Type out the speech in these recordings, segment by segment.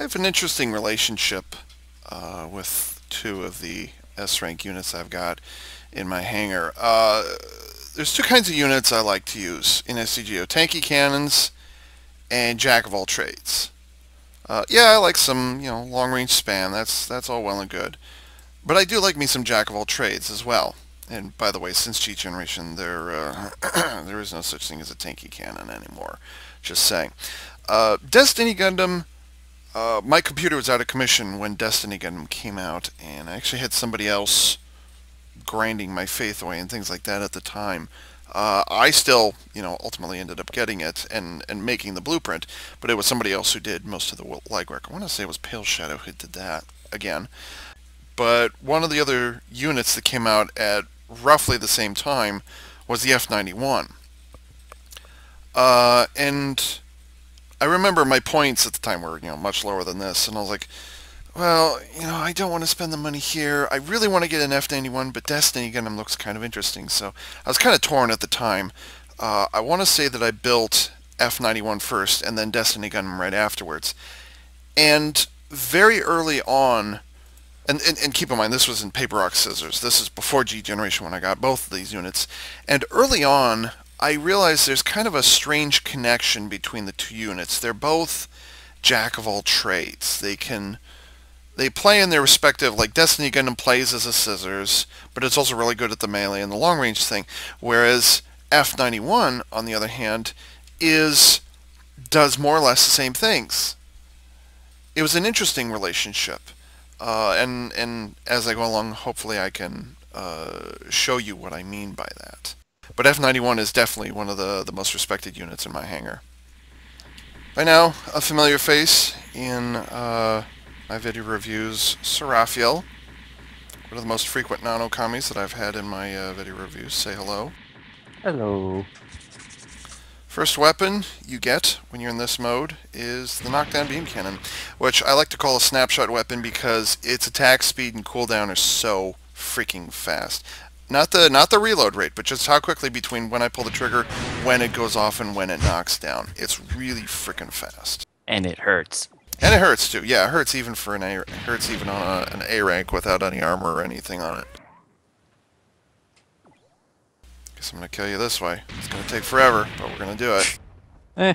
I have an interesting relationship with two of the S-rank units I've got in my hangar. There's two kinds of units I like to use in SDGO: tanky cannons and jack of all trades. Yeah, I like some, long-range spam. That's all well and good. But I do like me some jack of all trades as well. And by the way, since G Generation, there is no such thing as a tanky cannon anymore. Just saying. Destiny Gundam. My computer was out of commission when Destiny Gundam came out, and I actually had somebody else grinding my faith away and things like that at the time. I still, ultimately ended up getting it and making the blueprint, but it was somebody else who did most of the legwork. I want to say it was Pale Shadow who did that again. But one of the other units that came out at roughly the same time was the F-91. And I remember my points at the time were, much lower than this, and I was like, well, I don't want to spend the money here. I really want to get an F-91, but Destiny Gundam looks kind of interesting, so I was kind of torn at the time. I want to say that I built F-91 first, and then Destiny Gundam right afterwards. And very early on, and keep in mind, this was in paper, rock, scissors. This is before G Generation when I got both of these units. And early on, I realized there's kind of a strange connection between the two units. They're both jack of all trades. They play in their respective, like Destiny Gundam plays as a scissors, but it's also really good at the melee and the long range thing. Whereas F-91, on the other hand, does more or less the same things. It was an interesting relationship. And as I go along, hopefully I can show you what I mean by that. But F-91 is definitely one of the most respected units in my hangar. By now, a familiar face in my video reviews, Seraphiel, one of the most frequent nano-commies that I've had in my video reviews. Say hello. Hello. First weapon you get when you're in this mode is the knockdown beam cannon, which I like to call a snapshot weapon because its attack speed and cooldown are so freaking fast. Not the reload rate, but just how quickly between when I pull the trigger, when it goes off, and when it knocks down. It's really freaking fast. And it hurts. And it hurts too. Yeah, it hurts even for it hurts even on an A rank without any armor or anything on it. Guess I'm gonna kill you this way. It's gonna take forever, but we're gonna do it. Eh.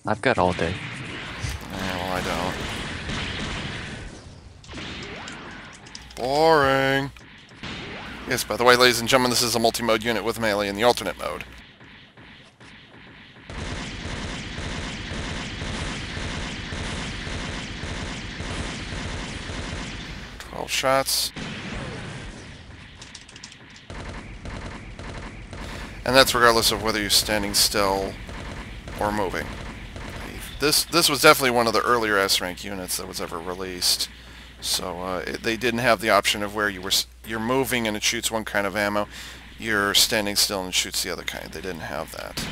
I've got all day. Well, I don't. Boring. Yes, by the way, ladies and gentlemen, this is a multi-mode unit with melee in the alternate mode. Shots. And that's regardless of whether you're standing still or moving. This was definitely one of the earlier S-rank units that was ever released. So they didn't have the option of where you're moving and it shoots one kind of ammo, you're standing still and it shoots the other kind. They didn't have that.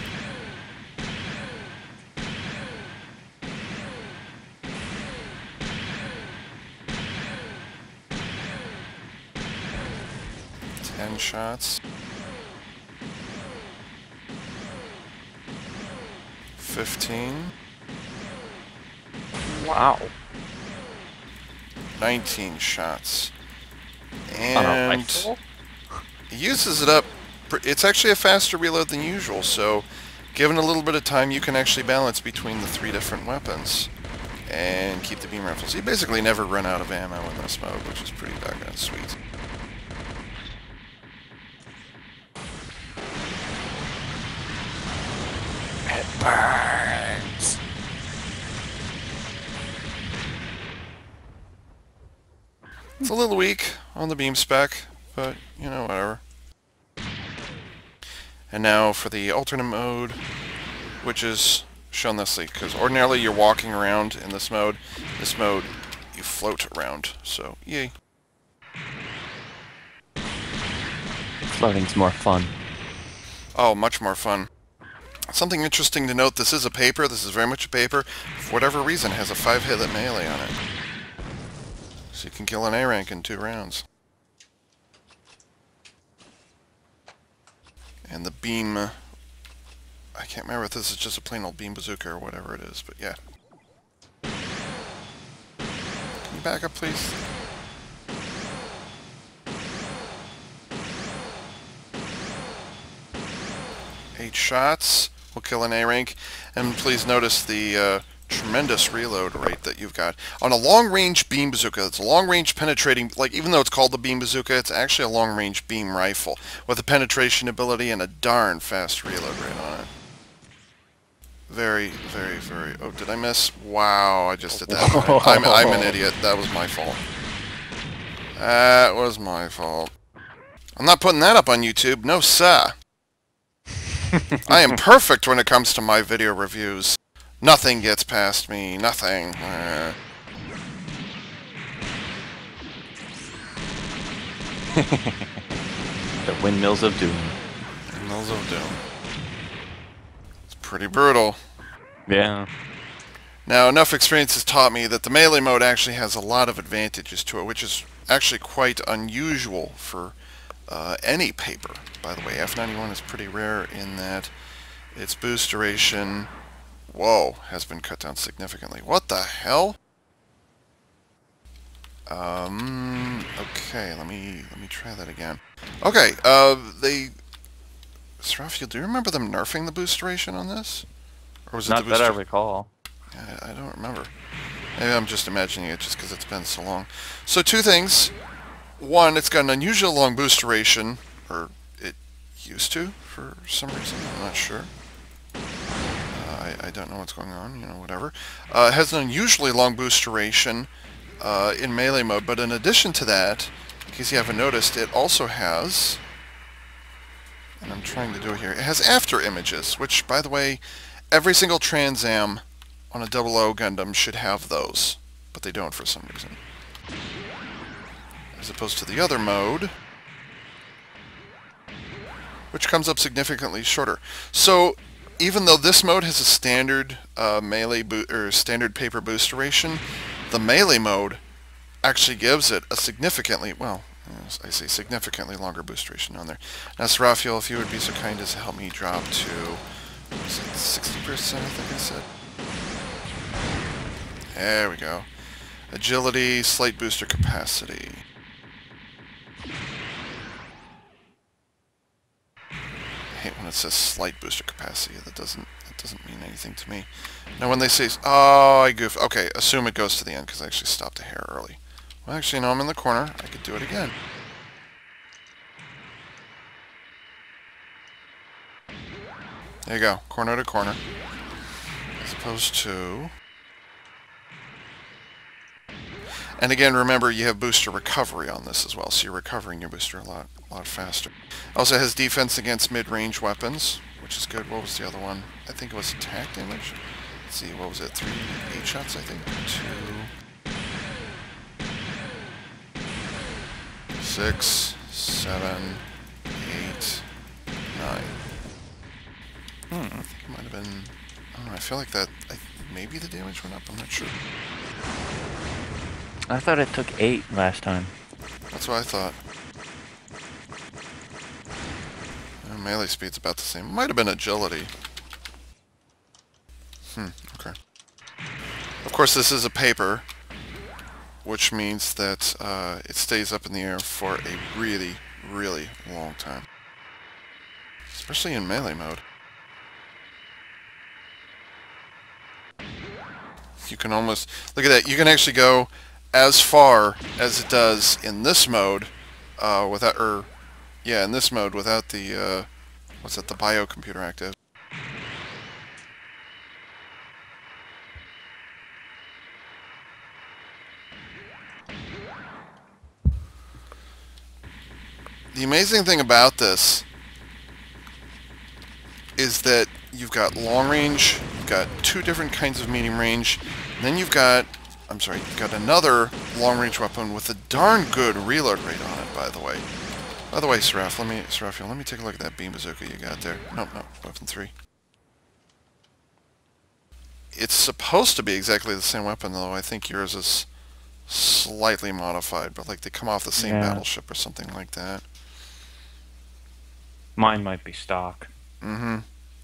Shots. 15. Wow. 19 shots. And it uses it up. It's actually a faster reload than usual, so given a little bit of time, you can actually balance between the three different weapons and keep the beam rifles. You basically never run out of ammo in this mode, which is pretty doggone sweet. It burns. It's a little weak on the beam spec, but, whatever. And now for the alternate mode, which is shown thusly, because ordinarily you're walking around in this mode. This mode, you float around, so yay. Floating's more fun. Oh, much more fun. Something interesting to note, this is a paper, this is very much a paper. For whatever reason, it has a 5-hit melee on it. So you can kill an A rank in 2 rounds. And the beam, I can't remember if this is just a plain old beam bazooka or whatever it is, but yeah. back up, please? Eight shots will kill an A-rank. And please notice the tremendous reload rate that you've got. On a long-range beam bazooka, it's a long-range penetrating, like even though it's called the beam bazooka, it's actually a long-range beam rifle with a penetration ability and a darn fast reload rate on it. Very, very, very... Oh, did I miss? Wow, I just did that. I'm an idiot. That was my fault. That was my fault. I'm not putting that up on YouTube. No, sir. I am perfect when it comes to my video reviews. Nothing gets past me. Nothing. The windmills of doom. Windmills of doom. It's pretty brutal. Yeah. Now, enough experience has taught me that the melee mode actually has a lot of advantages to it, which is actually quite unusual for any paper. By the way, F-91 is pretty rare in that its boost duration, whoa, has been cut down significantly. What the hell? Okay, let me try that again. Okay, Seraphiel, do you remember them nerfing the boost duration on this? Or was it Not the that I boost recall. Yeah, I don't remember. Maybe I'm just imagining it just because it's been so long. So two things. One, it's got an unusually long boost duration, or it used to, for some reason. I'm not sure. I don't know what's going on, you know, whatever. It has an unusually long boost duration in melee mode, but in addition to that, in case you haven't noticed, it also has, and I'm trying to do it here, it has after images, which, by the way, every single Trans Am on a 00 Gundam should have those, but they don't for some reason. As opposed to the other mode, which comes up significantly shorter. So, even though this mode has a standard standard paper boost duration, the melee mode actually gives it a significantly, well, I say significantly longer boost duration on there. Now, Seraphiel, if you would be so kind as to help me drop to, was it 60%, I think I said? There we go. Agility, slight booster capacity. I hate when it says slight booster capacity. That doesn't mean anything to me. Now when they say, oh, I goof. Okay, assume it goes to the end because I actually stopped a hair early. Well, actually, no, I'm in the corner. I could do it again. There you go, corner to corner. As opposed to... And again, remember, you have booster recovery on this as well, so you're recovering your booster a lot faster. Also has defense against mid-range weapons, which is good. What was the other one? I think it was attack damage. Let's see, what was it? 3 8 shots, I think. 2, 6, 7, 8, 9. I think it might have been... I don't know, I feel like that... maybe the damage went up, I'm not sure. I thought it took 8 last time. That's what I thought. Melee speed's about the same. Might have been agility. Okay. Of course, this is a paper, which means that it stays up in the air for a really, really long time. Especially in melee mode. You can almost... Look at that. You can actually go as far as it does in this mode without... yeah, in this mode without the... what's that? The biocomputer active. The amazing thing about this is that you've got long range, you've got 2 different kinds of medium range, and then you've got, I'm sorry, you've got another long range weapon with a darn good reload rate on it, by the way. By the way, Seraphiel, let me take a look at that beam bazooka you got there. Nope, weapon 3. It's supposed to be exactly the same weapon, though I think yours is slightly modified, but like they come off the same battleship or something like that. Mine might be stock.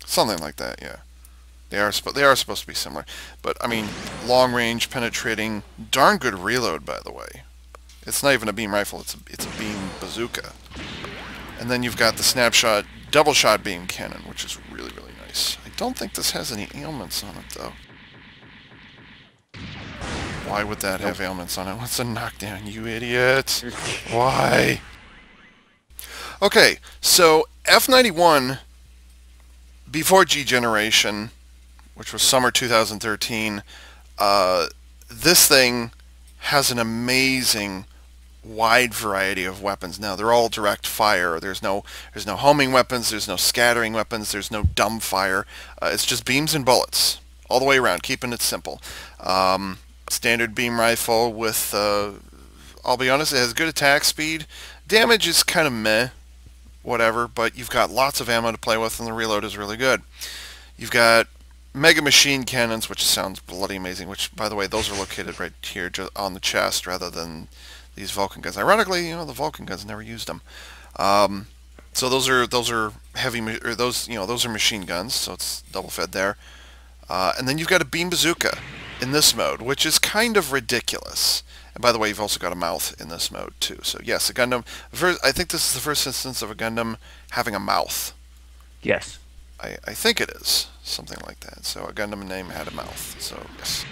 Something like that, yeah. They are supposed to be similar, but I mean, long range, penetrating, darn good reload, by the way. It's not even a beam rifle; it's a beam bazooka. And then you've got the snapshot double shot beam cannon, which is really nice. I don't think this has any ailments on it though. Why would that have ailments on it? What's a knockdown, you idiot? Why? Okay, so F-91 before G generation, which was summer 2013, this thing has an amazing wide variety of weapons. Now they're all direct fire. There's no homing weapons. There's no scattering weapons. There's no dumb fire. It's just beams and bullets all the way around, keeping it simple. Standard beam rifle with, I'll be honest, it has good attack speed. Damage is kind of meh, whatever, but you've got lots of ammo to play with, and the reload is really good. You've got mega machine cannons, which sounds bloody amazing, which, by the way, those are located right here on the chest rather than these Vulcan guns. Ironically, the Vulcan guns never used them. So those are heavy, or those are machine guns, so it's double fed there. And then you've got a beam bazooka in this mode, which is kind of ridiculous. And by the way, you've also got a mouth in this mode too. So yes, a Gundam. I think this is the first instance of a Gundam having a mouth. Yes. I think it is something like that. So a Gundam name had a mouth. So yes,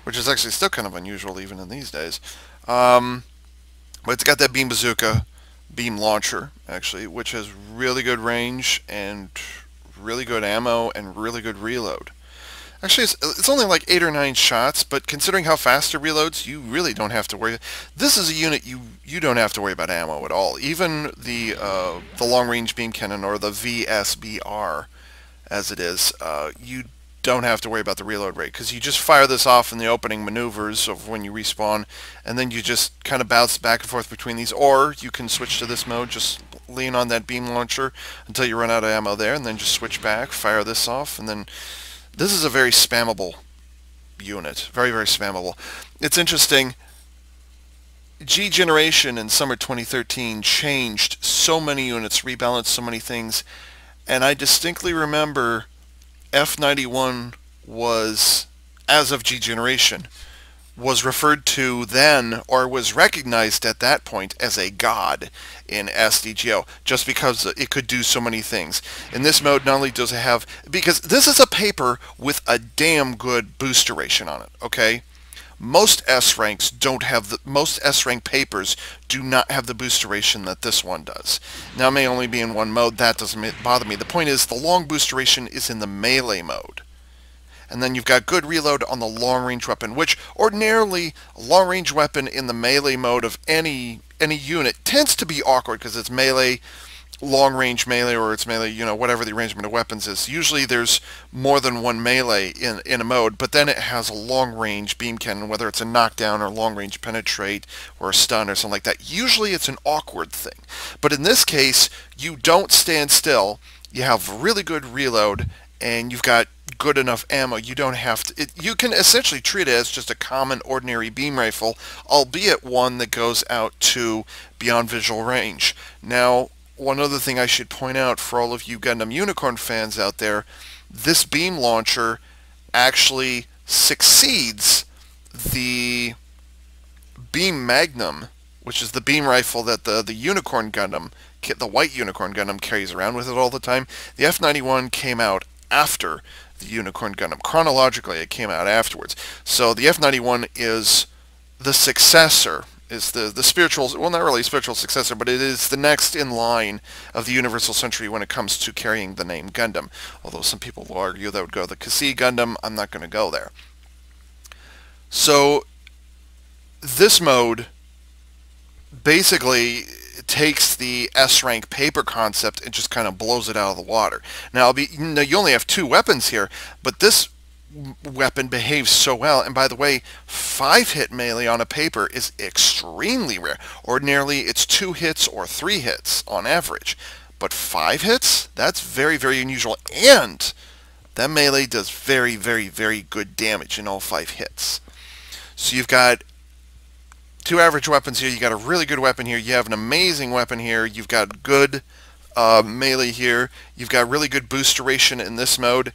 which is actually still kind of unusual even in these days. But it's got that beam bazooka, beam launcher actually, which has really good range and really good ammo and really good reload. Actually, it's only like 8 or 9 shots, but considering how fast it reloads, you really don't have to worry. This is a unit you don't have to worry about ammo at all. Even the long-range beam cannon, or the VSBR, as it is, you don't have to worry about the reload rate, because you just fire this off in the opening maneuvers of when you respawn, and then you just kind of bounce back and forth between these, or you can switch to this mode, just lean on that beam launcher until you run out of ammo there, and then just switch back, fire this off, and then this is a very spammable unit. Very spammable. It's interesting. G generation in summer 2013 changed so many units, rebalanced so many things, and I distinctly remember F-91 was, as of G generation, was referred to then, or was recognized at that point, as a god in SDGO, just because it could do so many things. In this mode, not only does it have, because this is a paper with a damn good boost duration on it, okay? Most S-ranks don't have most S-rank papers do not have the boost duration that this one does. Now, it may only be in one mode, that doesn't bother me. The point is, the long boost duration is in the melee mode. And then you've got good reload on the long-range weapon, which ordinarily a long-range weapon in the melee mode of any unit tends to be awkward because it's melee, long-range melee, or it's melee, whatever the arrangement of weapons is. Usually there's more than one melee in a mode, but then it has a long-range beam cannon, whether it's a knockdown or long-range penetrate or a stun or something like that. Usually it's an awkward thing. But in this case, you don't stand still. You have really good reload, and you've got good enough ammo. You don't have to, you can essentially treat it as just a common ordinary beam rifle, albeit one that goes out to beyond visual range. Now, one other thing I should point out for all of you Gundam Unicorn fans out there, this beam launcher actually succeeds the Beam Magnum, which is the beam rifle that the Unicorn Gundam, the white Unicorn Gundam, carries around with it all the time. The F-91 came out after the Unicorn Gundam. Chronologically, it came out afterwards. So the F-91 is the successor, is the spiritual, well, not really spiritual successor, but it is the next in line of the Universal Century when it comes to carrying the name Gundam. Although some people will argue that would go the Kasi Gundam, I'm not going to go there. So this mode basically takes the S-rank paper concept and just kind of blows it out of the water. Now, you only have 2 weapons here, but this weapon behaves so well. And by the way, 5-hit melee on a paper is extremely rare. Ordinarily, it's 2 hits or 3 hits on average. But 5 hits? That's very unusual. And that melee does very good damage in all 5 hits. So you've got 2 average weapons here. You got a really good weapon here. You have an amazing weapon here. You've got good melee here. You've got really good boost duration in this mode.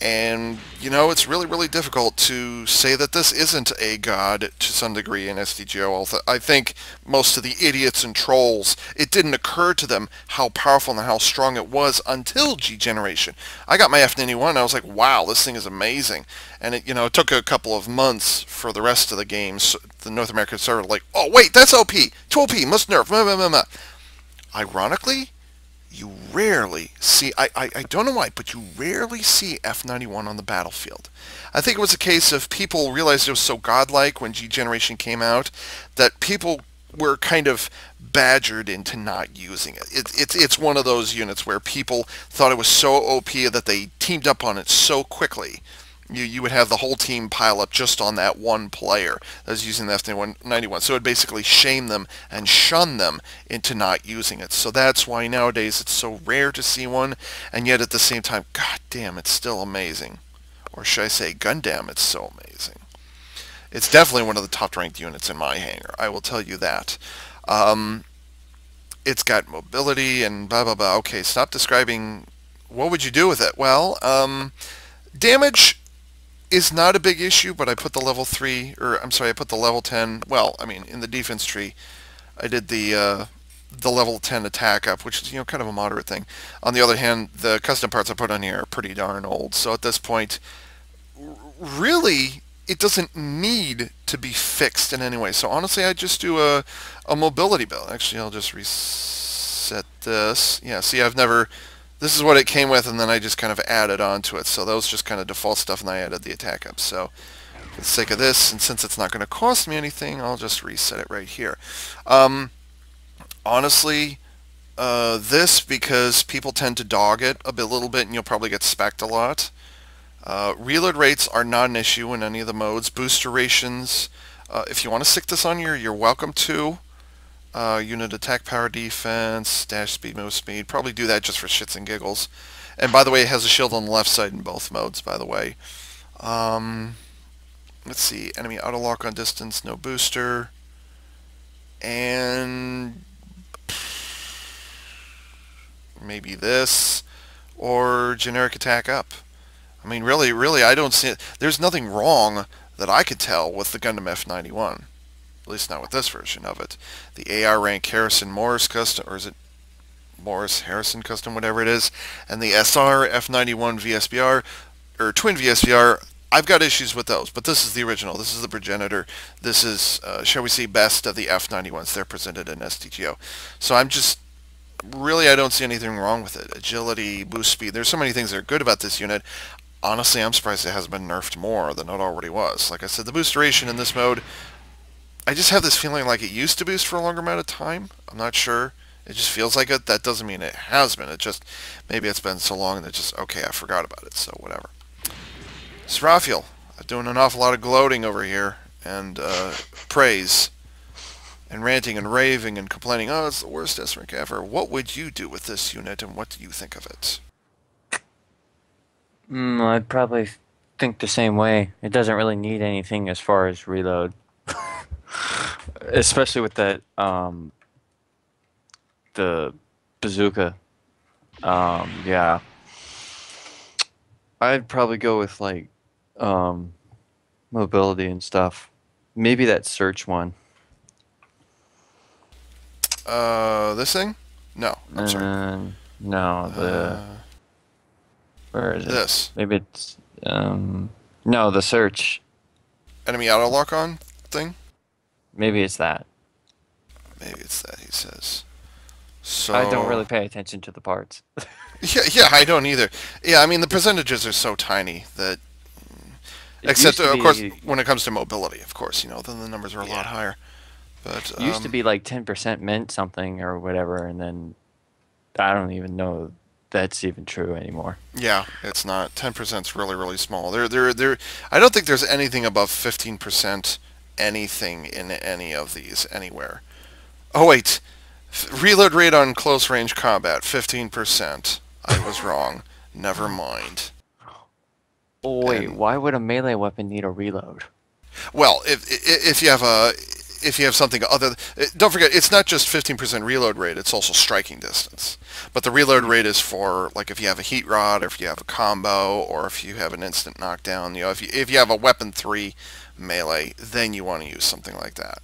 And, it's really, really difficult to say that this isn't a god to some degree in SDGO. I think most of the idiots and trolls, it didn't occur to them how powerful and how strong it was until G Generation. I got my F-91 and I was like, wow, this thing is amazing. And it took a couple of months for the rest of the games. The North American server like, oh, wait, that's OP. Too OP, must nerf. Blah, blah, blah, blah. Ironically, you rarely see, I don't know why, but you rarely see F-91 on the battlefield. I think it was a case of people realized it was so godlike when G Generation came out that people were kind of badgered into not using it. It's one of those units where people thought it was so OP that they teamed up on it so quickly. You would have the whole team pile up just on that one player that was using the F-91. So it would basically shame them and shun them into not using it. So that's why nowadays it's so rare to see one, and yet at the same time, god damn, it's still amazing. Or should I say, Gundam, it's so amazing. It's definitely one of the top-ranked units in my hangar, I will tell you that. It's got mobility and blah, blah, blah. Okay, stop describing what would you do with it. Well, damage is not a big issue, but I put the level 3, or I'm sorry, I put the level 10, well, I mean, in the defense tree, I did the level 10 attack up, which is, kind of a moderate thing. On the other hand, the custom parts I put on here are pretty darn old, so at this point, really, it doesn't need to be fixed in any way. So honestly, I just do a mobility build. Actually, I'll just reset this. Yeah, see, this is what it came with, and then I just kind of added on to it. So those just kind of default stuff, and I added the attack up. So for the sake of this, and since it's not going to cost me anything, I'll just reset it right here. Honestly, this, because people tend to dog it a little bit, and you'll probably get specced a lot. Reload rates are not an issue in any of the modes. Boost durations, if you want to stick this on you're welcome to. Unit attack power defense, dash speed, move speed. Probably do that just for shits and giggles. And by the way, it has a shield on the left side in both modes, by the way. Let's see. Enemy auto lock on distance, no booster. And maybe this. Or generic attack up. I mean, really, I don't see it. There's nothing wrong that I could tell with the Gundam F-91. At least not with this version of it. The AR rank Harrison Morris custom, or is it Morris Harrison custom, whatever it is, and the SR F-91 VSBR, or twin VSBR, I've got issues with those, but this is the original. This is the progenitor. This is, shall we say, best of the F-91s. They're presented in SDGO. So I'm just, really, I don't see anything wrong with it. Agility, boost speed, there's so many things that are good about this unit. Honestly, I'm surprised it hasn't been nerfed more than it already was. Like I said, the boost duration in this mode, I just have this feeling like it used to boost for a longer amount of time. I'm not sure. It just feels like it. That doesn't mean it has been. It just, maybe it's been so long that just, okay, I forgot about it, so whatever. Seraphiel, doing an awful lot of gloating over here, and praise, and ranting and raving and complaining, oh, it's the worst S-rank ever. What would you do with this unit, and what do you think of it? I'd probably think the same way. It doesn't really need anything as far as reload. Especially with that, the bazooka. Yeah. I'd probably go with, like, mobility and stuff. Maybe that search one. This thing? No, I'm sorry. No, where is it? This. Maybe it's, no, the search. Enemy auto lock on thing? Maybe it's that. Maybe it's that, he says. So I don't really pay attention to the parts. yeah, I don't either. Yeah, I mean, the percentages are so tiny that, except, of course, when it comes to mobility, of course, then the numbers are a lot higher. But it used to be like 10% meant something or whatever, and then I don't even know that's even true anymore. Yeah, it's not. 10% is really, really small. I don't think there's anything above 15% anything in any of these anywhere. Oh, wait. Reload rate on close range combat, 15%. I was wrong. Never mind. Oh, wait, why would a melee weapon need a reload? Well, if you have if you have something other, don't forget, it's not just 15% reload rate, it's also striking distance. But the reload rate is for, like, if you have a heat rod, or if you have a combo, or if you have an instant knockdown, if you have a weapon 3 melee, then you want to use something like that.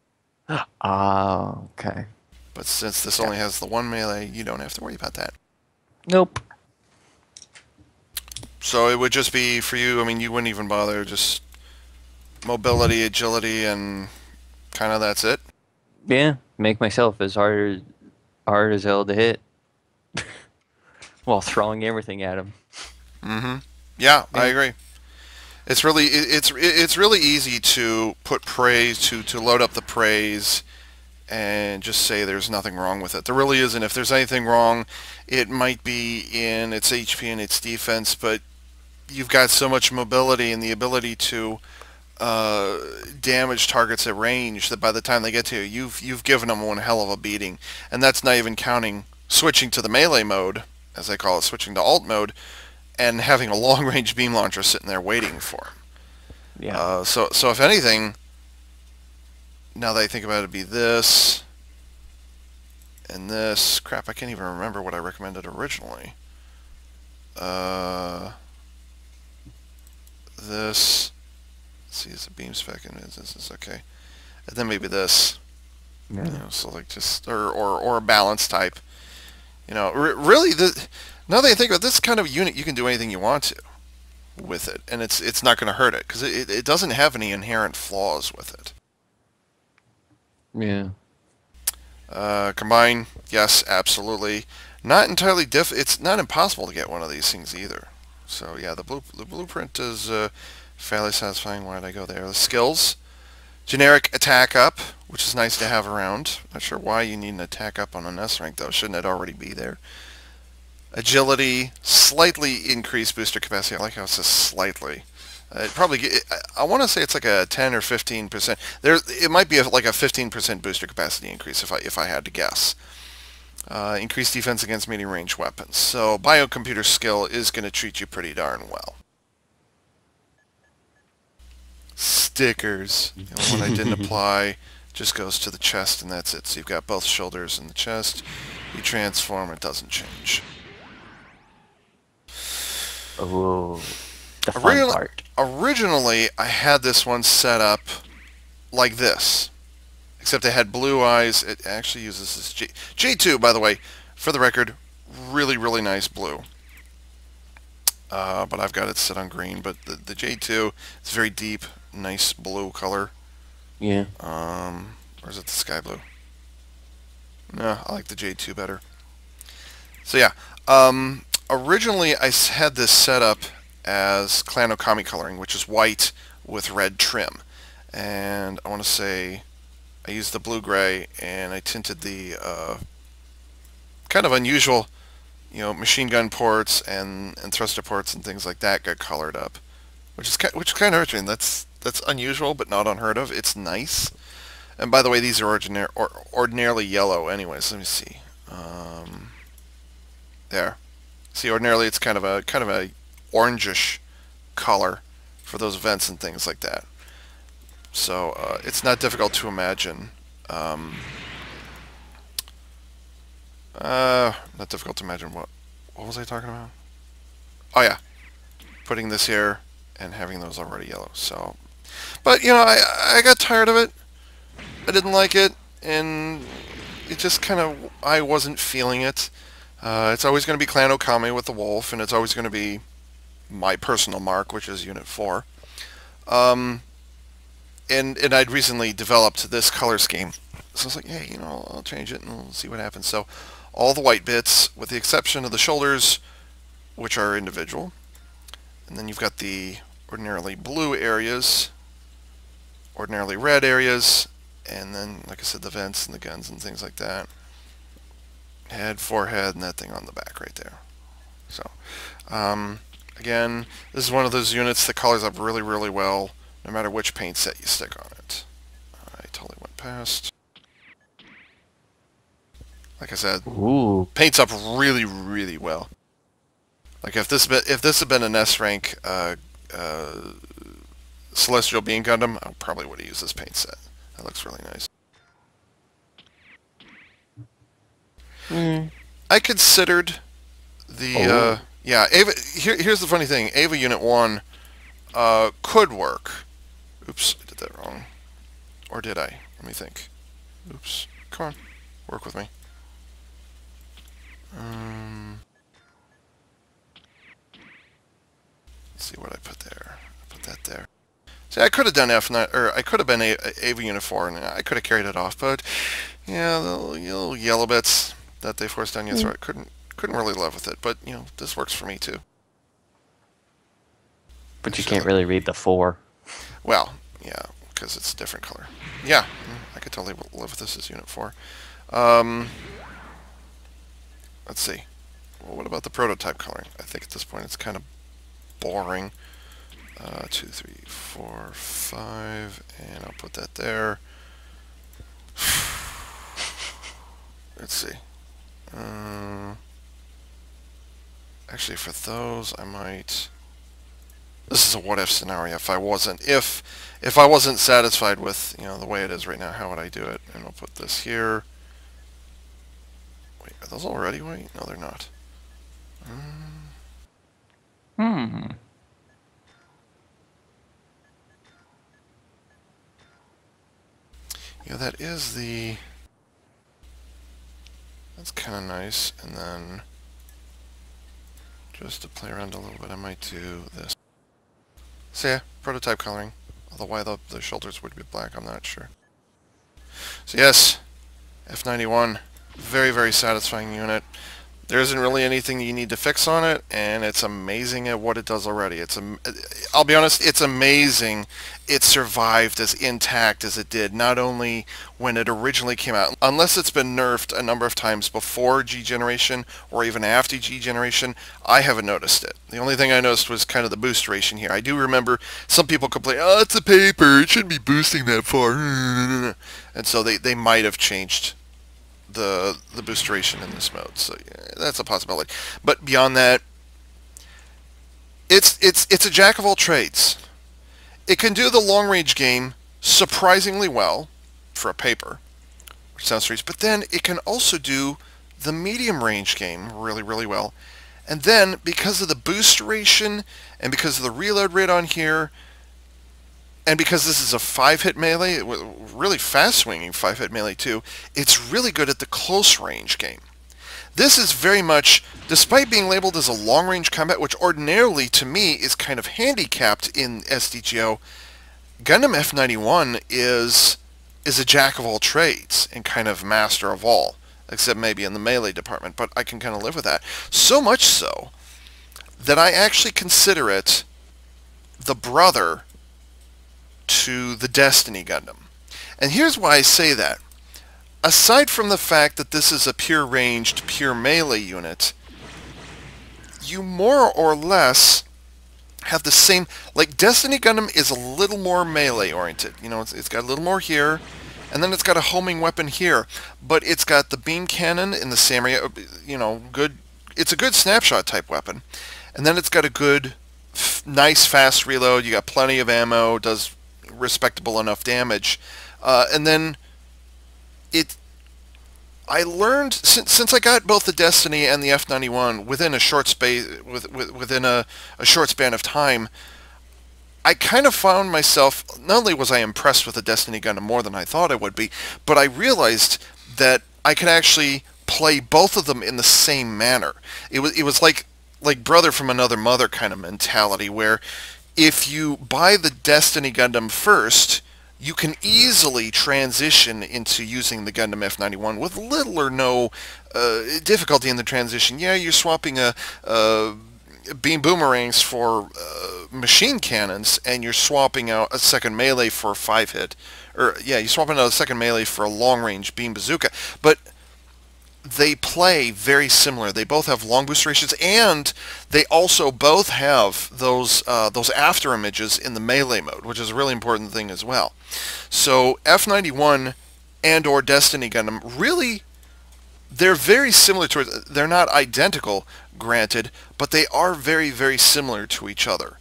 Oh, okay. But since this Yeah. only has the 1 melee, you don't have to worry about that. Nope. So it would just be, for you, I mean, you wouldn't even bother, just mobility, agility, and kind of that's it. Yeah, make myself as hard as hell to hit while throwing everything at him. Mm-hmm. Yeah, I Yeah. agree. It's really easy to put praise to load up the praise and just say there's nothing wrong with it. There really isn't. If there's anything wrong, it might be in its HP and its defense, but you've got so much mobility and the ability to damage targets at range that by the time they get to you, you've given them one hell of a beating. And that's not even counting switching to the melee mode, as I call it, switching to alt mode, and having a long range beam launcher sitting there waiting for him. Yeah. So if anything, now that I think about it, it'd be this and this. Crap, I can't even remember what I recommended originally. This. Let's see, is a beam spec and this is okay. And then maybe this. Yeah. You know, so like just or a balance type. You know, really now that I think about it, this kind of unit, you can do anything you want to with it, and it's not going to hurt it because it doesn't have any inherent flaws with it. Yeah. Combine, yes, absolutely. Not entirely it's not impossible to get one of these things either. So yeah, the blueprint is fairly satisfying. Why did I go there? The skills, generic attack up, which is nice to have around. Not sure why you need an attack up on an S rank though. Shouldn't it already be there? Agility, slightly increased booster capacity. I like how it says slightly. I want to say it's like a 10 or 15%. It might be like a 15% booster capacity increase if I had to guess. Increased defense against medium range weapons. So biocomputer skill is going to treat you pretty darn well. Stickers. The one I didn't apply just goes to the chest and that's it. So you've got both shoulders and the chest. You transform, it doesn't change. Oh, the fun part. Originally, I had this one set up like this, except it had blue eyes. It actually uses this J2, by the way, for the record, really, really nice blue. But I've got it set on green. But the J2 is very deep, nice blue color. Yeah. Or is it the sky blue? No, I like the J2 better. So yeah, originally I had this set up as Clan Okami coloring, which is white with red trim. And I want to say I used the blue-gray and I tinted the kind of unusual, you know, machine gun ports and thruster ports and things like that got colored up, which is kind of interesting. That's unusual but not unheard of. It's nice. And by the way, these are ordinarily yellow anyways. Let me see. There. See, ordinarily it's kind of a orangish color for those vents and things like that. So it's not difficult to imagine. Not difficult to imagine what was I talking about? Oh yeah, putting this here and having those already yellow. So, but you know, I got tired of it. I didn't like it, and it just kind of I wasn't feeling it. It's always going to be Clan Okami with the wolf, and it's always going to be my personal mark, which is Unit 4. And I'd recently developed this color scheme. So I was like, hey, you know, I'll change it and we'll see what happens. So all the white bits, with the exception of the shoulders, which are individual. And then you've got the ordinarily blue areas, ordinarily red areas, and then, like I said, the vents and the guns and things like that. Head, forehead, and that thing on the back right there. So, again, this is one of those units that colors up really, really well, no matter which paint set you stick on it. I totally went past. Like I said, Ooh. paints up really, really well. Like if this had been an S rank Celestial Being Gundam, I probably would have used this paint set. That looks really nice. Mm. I considered the Oh. yeah, Ava. Here's the funny thing: Ava Unit 1 could work. Oops, I did that wrong. Or did I? Let me think. Oops. Come on, work with me. Let's see what I put there. I put that there. See, I could have done F9, or I could have been Ava Unit 4, and I could have carried it off, but yeah, the little yellow bits that they forced down, yes, Mm. I couldn't really live with it. But this works for me too. But you Actually, can't really read the 4. well, yeah, because it's a different color. Yeah, I could totally live with this as Unit 4. Um, let's see. Well, what about the prototype coloring? I think at this point it's kind of boring. 2, 3, 4, 5, and I'll put that there. Let's see. Actually, for those, I might. This is a what-if scenario. If I wasn't satisfied with the way it is right now, how would I do it? And I'll put this here. Wait, are those already white? No, they're not. Hmm. That is the. That's kind of nice. And then, just to play around a little bit, I might do this. So yeah, prototype coloring. Although why the shoulders would be black, I'm not sure. So yes, F-91, very, very satisfying unit. There isn't really anything you need to fix on it, and it's amazing at what it does already. I'll be honest, it's amazing it survived as intact as it did, not only when it originally came out, unless it's been nerfed a number of times before G generation or even after G generation, I haven't noticed it. The only thing I noticed was kind of the boost duration here. I do remember some people complain, oh, it's a paper, it shouldn't be boosting that far. And so they might have changed the boost duration in this mode, so yeah, that's a possibility. But beyond that, it's a jack of all trades. It can do the long range game surprisingly well for a paper, which sounds strange. But then it can also do the medium range game really, really well. And then because of the boost duration and because of the reload rate on here, and because this is a 5-hit melee, really fast-swinging 5-hit melee too, it's really good at the close-range game. This is very much, despite being labeled as a long-range combat, which ordinarily, to me, is kind of handicapped in SDGO, Gundam F-91 is a jack-of-all-trades and kind of master of all, except maybe in the melee department, but I can kind of live with that. So much so that I actually consider it the brother to the Destiny Gundam. And here's why I say that. Aside from the fact that this is a pure ranged, pure melee unit, you more or less have the same, like Destiny Gundam is a little more melee oriented. It's got a little more here, and then it's got a homing weapon here, but it's got the beam cannon in the same area, good, it's a good snapshot type weapon. And then it's got a good, nice fast reload, you got plenty of ammo, does respectable enough damage, and then I learned since I got both the Destiny and the F-91 within a short space within a short span of time. I kind of found myself, not only was I impressed with the Destiny Gundam more than I thought I would be, but I realized that I could actually play both of them in the same manner. It was like brother from another mother kind of mentality, where if you buy the Destiny Gundam first, you can easily transition into using the Gundam F-91 with little or no difficulty in the transition. Yeah, you're swapping beam boomerangs for machine cannons, and you're swapping out a second melee for a 5-hit. Or, yeah, you're swapping out a second melee for a long-range beam bazooka. But they play very similar. They both have long boost durations, and they also both have those after images in the melee mode, which is a really important thing as well. So F-91 and or Destiny Gundam, really, they're very similar to it. They're not identical, granted, but they are very, very similar to each other.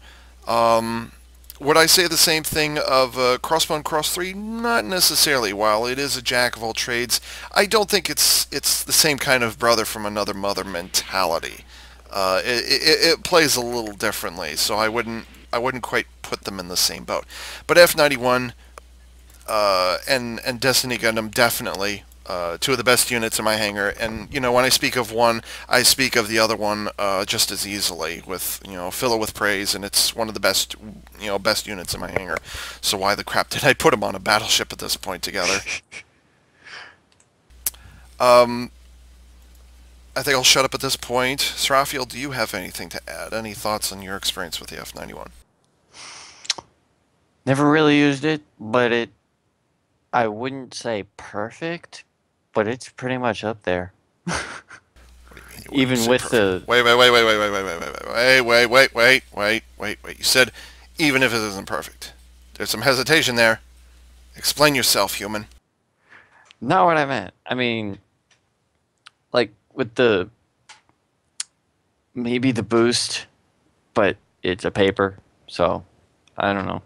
Would I say the same thing of Crossbone Cross 3? Not necessarily. While it is a jack of all trades, I don't think it's the same kind of brother from another mother mentality. It plays a little differently, so I wouldn't quite put them in the same boat. But F-91 and Destiny Gundam definitely two of the best units in my hangar. And when I speak of one, I speak of the other one just as easily. With fill it with praise, and it's one of the best units in my hangar. So why the crap did I put them on a battleship at this point together? Um, I think I'll shut up at this point. Seraphiel, do you have anything to add? Any thoughts on your experience with the F-91? Never really used it, but I wouldn't say perfect, but it's pretty much up there. What do you mean you wouldn't Even say with perfect? the Wait, wait, wait, wait, wait, wait, wait, wait, wait. You said even if it isn't perfect. There's some hesitation there. Explain yourself, human. not what I meant. I mean, like with the maybe the boost, but it's a paper, so I don't know.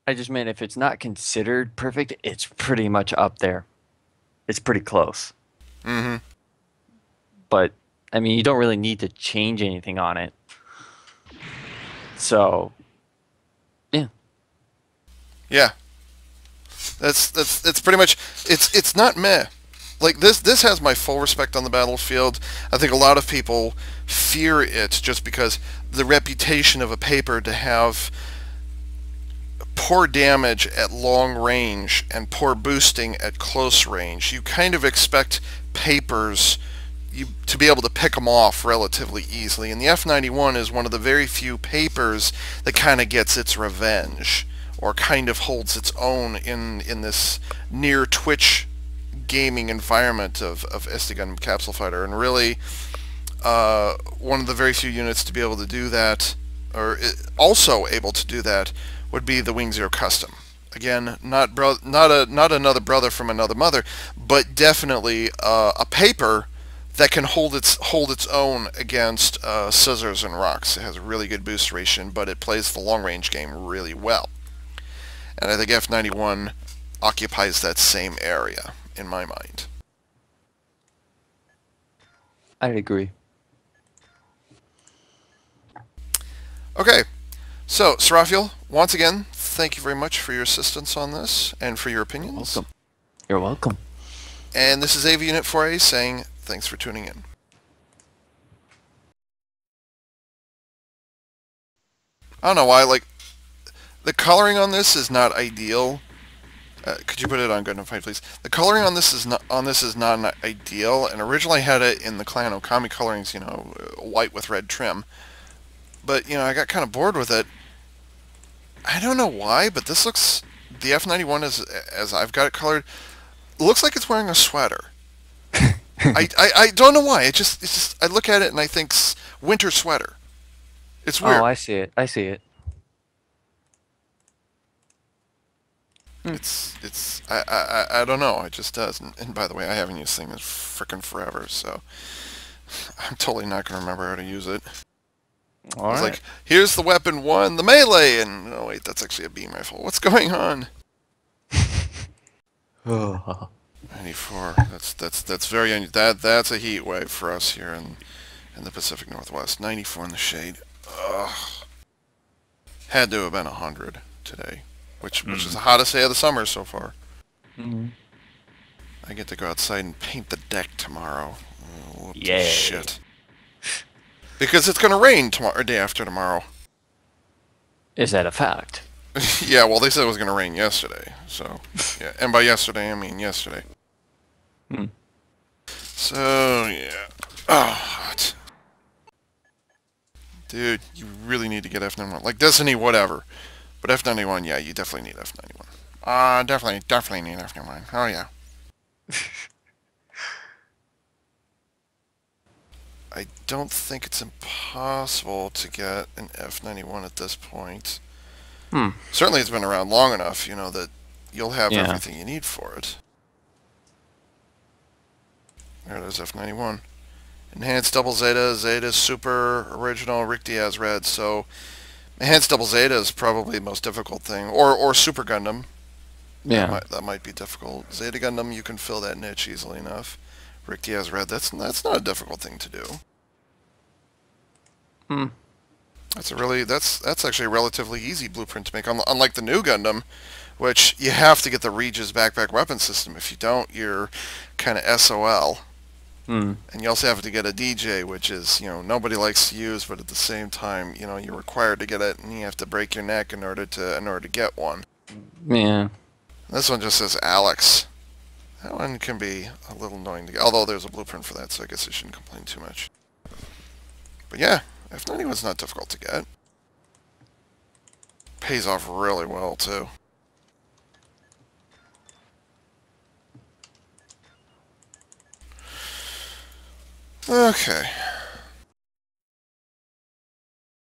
I just meant if it's not considered perfect, it's pretty much up there. It's pretty close. Mm-hmm. But I mean, you don't really need to change anything on it. So, yeah. Yeah. That's pretty much it's not meh. Like this has my full respect on the battlefield. I think a lot of people fear it just because the reputation of a paper to have poor damage at long range and poor boosting at close range. You kind of expect papers to be able to pick them off relatively easily. And the F-91 is one of the very few papers that kind of gets its revenge, or kind of holds its own in this near Twitch gaming environment of SD Gundam Capsule Fighter. And really, one of the very few units to be able to do that, or also able to do that, would be the Wing Zero Custom. Again, not another brother from another mother, but definitely a paper that can hold its own against scissors and rocks. It has a really good boost ration, but it plays the long range game really well. And I think F-91 occupies that same area in my mind. I'd agree. Okay, so Seraphiel, once again, thank you very much for your assistance on this and for your opinions. Welcome. You're welcome. And this is AV Unit 4A saying thanks for tuning in. I don't know why, like, the coloring on this is not ideal. Could you put it on Gundam Fight, please? The coloring on this is not ideal, and originally I had it in the Clan Okami colorings, white with red trim. But I got kind of bored with it. I don't know why, but this looks, the F-91 as I've got it colored, looks like it's wearing a sweater. I don't know why. It's just I look at it and I think winter sweater. It's weird. Oh, I see it. I see it. I don't know. It just does. And by the way, I haven't used this thing in frickin' forever, so I'm totally not gonna remember how to use it. All I was right. like, here's the weapon one, the melee, and oh wait, that's actually a beam rifle. What's going on? 94. That's very that's a heat wave for us here in the Pacific Northwest. 94 in the shade. Ugh. Had to have been 100 today, which is the hottest day of the summer so far. Mm-hmm. I get to go outside and paint the deck tomorrow. Oh, Yay. shit. Because it's going to rain tomorrow, or day after tomorrow. Is that a fact? Yeah, well, they said it was going to rain yesterday. So, yeah. And by yesterday, I mean yesterday. Hmm. So, yeah. Oh, hot. Dude, you really need to get F-91. Like Destiny, whatever. But F-91, yeah, you definitely need F-91. Definitely need F-91. Oh, yeah. I don't think it's impossible to get an F-91 at this point. Certainly it's been around long enough, that you'll have everything you need for it. There it is, F-91. Enhanced Double Zeta, Zeta Super, Original, Rick Diaz Red. So, Enhanced Double Zeta is probably the most difficult thing, or Super Gundam. Yeah. That might be difficult. Zeta Gundam, you can fill that niche easily enough. Rick Diaz Red, that's not a difficult thing to do. Hmm. That's actually a relatively easy blueprint to make. Unlike the new Gundam, which you have to get the Regis backpack weapon system. If you don't, you're kind of SOL. Hmm. And you also have to get a DJ, which is, nobody likes to use, but at the same time, you're required to get it, and you have to break your neck in order to get one. Yeah. This one just says Alex. That one can be a little annoying to get, although there's a blueprint for that, so I guess I shouldn't complain too much. But yeah, F-91's not difficult to get. Pays off really well, too. Okay.